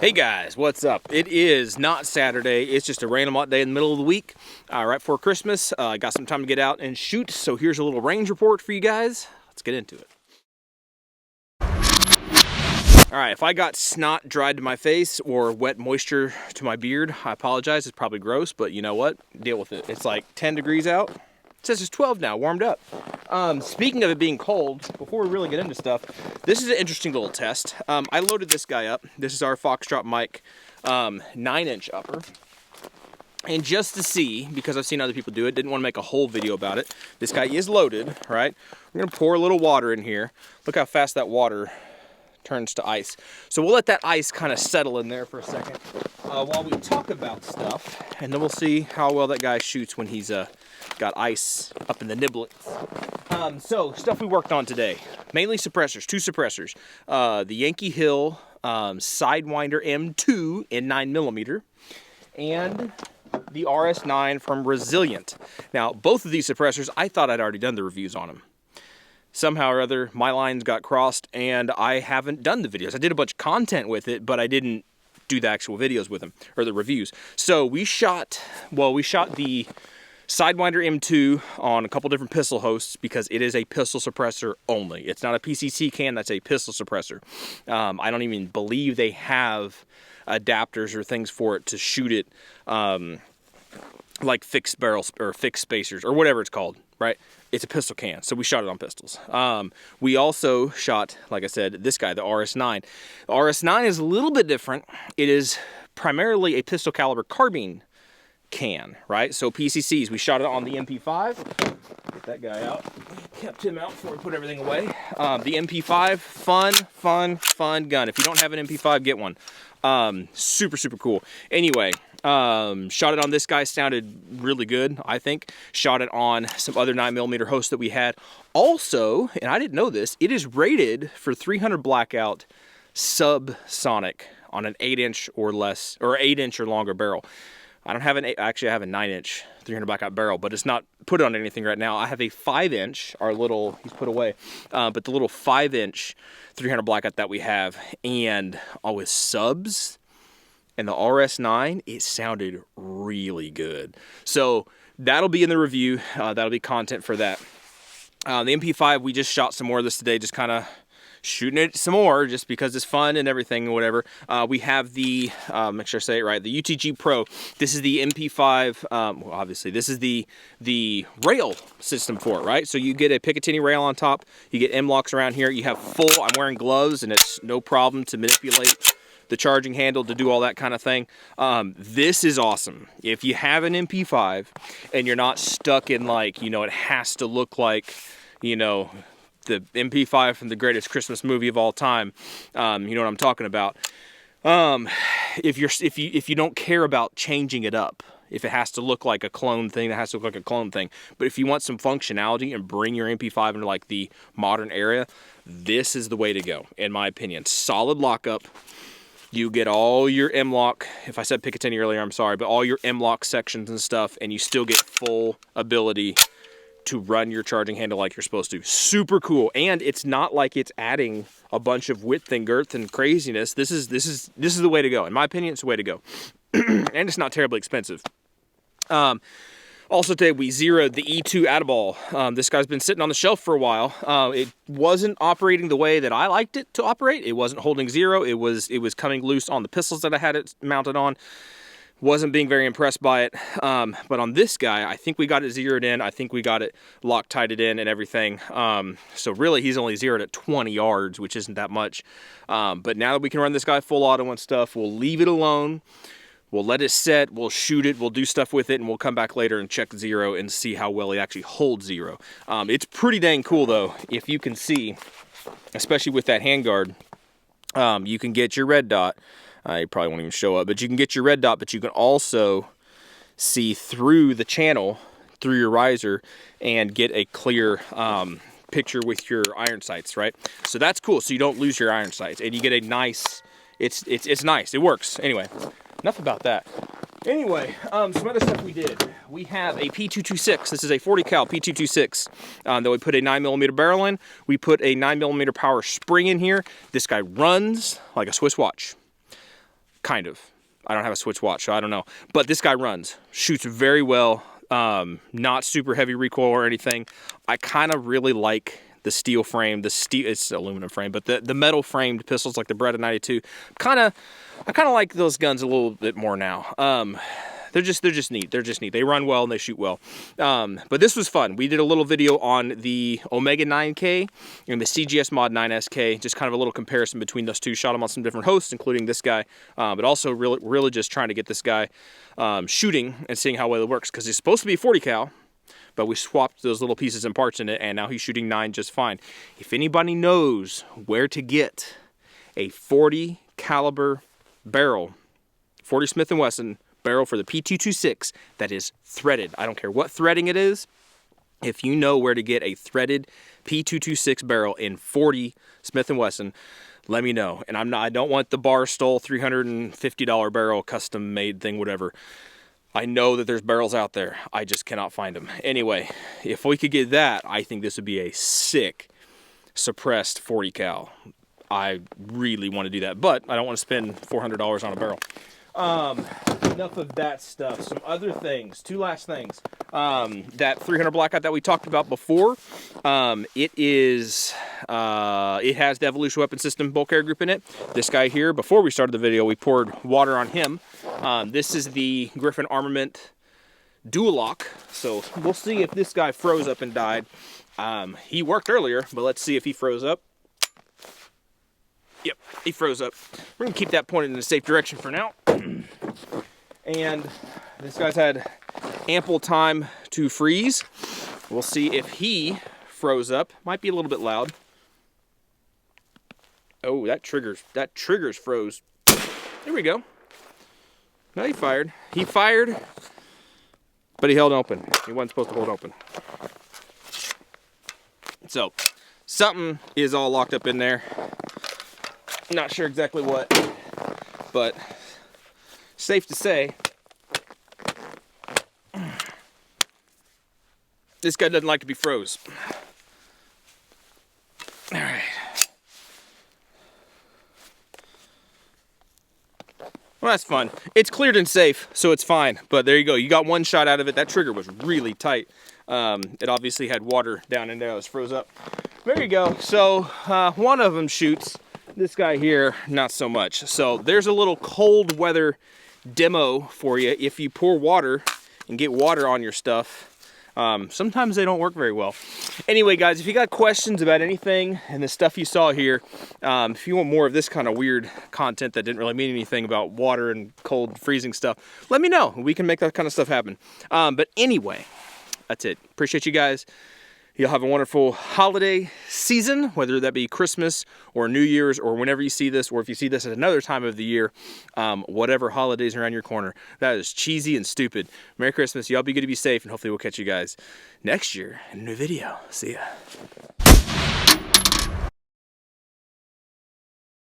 Hey guys, what's up? It is not Saturday, it's just a random hot day in the middle of the week, right before Christmas. I got some time to get out and shoot, so here's a little range report for you guys. Let's get into it. Alright, if I got snot dried to my face or wet moisture to my beard, I apologize, it's probably gross, but you know what? Deal with it. It's like 10 degrees out. It says it's 12 now, warmed up. Speaking of it being cold, before we really get into stuff, this is an interesting little test. I loaded this guy up. This is our Foxtrot mic 9-inch upper. And just to see, because I've seen other people do it, didn't want to make a whole video about it. This guy is loaded, right? We're going to pour a little water in here. Look how fast that water turns to ice. So we'll let that ice kind of settle in there for a second while we talk about stuff. And then we'll see how well that guy shoots when he's got ice up in the niblets. So, stuff we worked on today. Mainly suppressors, 2 suppressors. The Yankee Hill Sidewinder M2 in 9mm. And the RS9 from Resilient. Now, both of these suppressors, I thought I'd already done the reviews on them. Somehow or other, my lines got crossed and I haven't done the videos. I did a bunch of content with it, but I didn't do the actual videos with them, or the reviews. So we shot the Sidewinder M2 on a couple different pistol hosts because it is a pistol suppressor only. It's not a PCC can, that's a pistol suppressor. I don't even believe they have adapters or things for it to shoot it like fixed barrels or fixed spacers or whatever it's called, right? It's a pistol can, so we shot it on pistols. We also shot, like I said, this guy, the RS9. The RS9 is a little bit different. It is primarily a pistol caliber carbine can, right? So PCCs, we shot it on the MP5. Get that guy out. Kept him out before we put everything away. The MP5, fun gun. If you don't have an MP5, get one. Super cool. Anyway, shot it on this guy, sounded really good, I think. Shot it on some other 9mm hosts that we had. Also, and I didn't know this, it is rated for 300 blackout subsonic on an 8-inch or less, or 8-inch or longer barrel. I don't have actually I have a 9-inch 300 blackout barrel, but it's not put on anything right now. I have a 5-inch, our little, he's put away, but the little 5-inch 300 blackout that we have, and with subs and the RS9, it sounded really good. So that'll be in the review. That'll be content for that. The MP5, we just shot some more of this today, just kind of shooting it some more just because it's fun and everything and whatever. We have the, make sure I say it right, the UTG Pro. This is the MP5, well, obviously this is the rail system for it, right? So you get a Picatinny rail on top, you get M-locks around here, you have full, I'm wearing gloves and it's no problem to manipulate the charging handle, to do all that kind of thing. This is awesome. If you have an MP5 and you're not stuck in like, you know, it has to look like, you know, the MP5 from the greatest Christmas movie of all time, you know what I'm talking about. If you don't care about changing it up, if it has to look like a clone thing, that has to look like a clone thing. But if you want some functionality and bring your MP5 into like the modern era, this is the way to go, in my opinion. Solid lockup. You get all your M-lock, if I said Picatinny earlier, I'm sorry, but all your M-lock sections and stuff, and you still get full ability to run your charging handle like you're supposed to. Super cool. And it's not like it's adding a bunch of width and girth and craziness. This is the way to go. In my opinion, it's the way to go. And it's not terribly expensive. Also today we zeroed the E2 Add-A-Ball. This guy's been sitting on the shelf for a while. It wasn't operating the way that I liked it to operate. It wasn't holding zero. It was coming loose on the pistols that I had it mounted on. Wasn't being very impressed by it. But on this guy, I think we got it zeroed in. I think we got it Loctited in and everything. So really he's only zeroed at 20 yards, which isn't that much. But now that we can run this guy full auto and stuff, we'll leave it alone. We'll let it set, we'll shoot it, we'll do stuff with it, and we'll come back later and check zero and see how well it actually holds zero. It's pretty dang cool though, if you can see, especially with that handguard, you can get your red dot. You probably won't even show up, but you can get your red dot, but you can also see through the channel, through your riser, and get a clear picture with your iron sights, right? So that's cool, so you don't lose your iron sights, and you get a nice, it's nice, it works. Anyway. Enough about that. Anyway, some other stuff we did. We have a P226. This is a 40 cal P226 that we put a 9mm barrel in. We put a 9mm power spring in here. This guy runs like a Swiss watch. kind of. I don't have a Switch watch, so I don't know. But this guy runs, shoots very well. Not super heavy recoil or anything. I kind of really like the steel frame, it's aluminum frame, but the metal framed pistols like the Beretta 92. I kind of like those guns a little bit more now. They're just neat. They're just neat. They run well and they shoot well. But this was fun. We did a little video on the Omega 9K and the CGS Mod 9SK, just kind of a little comparison between those two. Shot them on some different hosts, including this guy, but also really just trying to get this guy shooting and seeing how well it works, because it's supposed to be 40 cal, but we swapped those little pieces and parts in it, and now he's shooting 9 just fine. If anybody knows where to get a 40 caliber barrel, 40 Smith & Wesson barrel for the P226 that is threaded, I don't care what threading it is, if you know where to get a threaded P226 barrel in 40 Smith & Wesson, let me know. And I don't want the Barstool $350 barrel, custom made thing, whatever. I know that there's barrels out there. I just cannot find them. Anyway, if we could get that, I think this would be a sick suppressed 40 cal. I really want to do that, but I don't want to spend $400 on a barrel. Enough of that stuff. Some other things, two last things. That 300 blackout that we talked about before, it has the Evolution Weapon System bulk air group in it. This guy here, before we started the video, we poured water on him. This is the Griffin Armament Dual-Lok, so we'll see if this guy froze up and died. He worked earlier, but let's see if he froze up. Yep, he froze up. We're gonna keep that pointed in a safe direction for now. And this guy's had ample time to freeze. We'll see if he froze up. Might be a little bit loud. Oh, that triggers froze. There we go. No, he fired. He fired, but he held open. He wasn't supposed to hold open. So, something is all locked up in there. Not sure exactly what, but safe to say, this guy doesn't like to be froze. All right. Well, that's fun. It's cleared and safe, so it's fine. But there you go. You got one shot out of it. That trigger was really tight. It obviously had water down in there that was froze up. There you go. So one of them shoots. This guy here, not so much. So there's a little cold weather demo for you. If you pour water and get water on your stuff, sometimes they don't work very well. Anyway, guys, if you got questions about anything and the stuff you saw here, if you want more of this kind of weird content that didn't really mean anything about water and cold freezing stuff, let me know. We can make that kind of stuff happen. But anyway, that's it. Appreciate you guys. You'll have a wonderful holiday season, whether that be Christmas or New Year's or whenever you see this, or if you see this at another time of the year, whatever holidays are around your corner. That is cheesy and stupid. Merry Christmas. Y'all be good to be safe, and hopefully we'll catch you guys next year in a new video. See ya.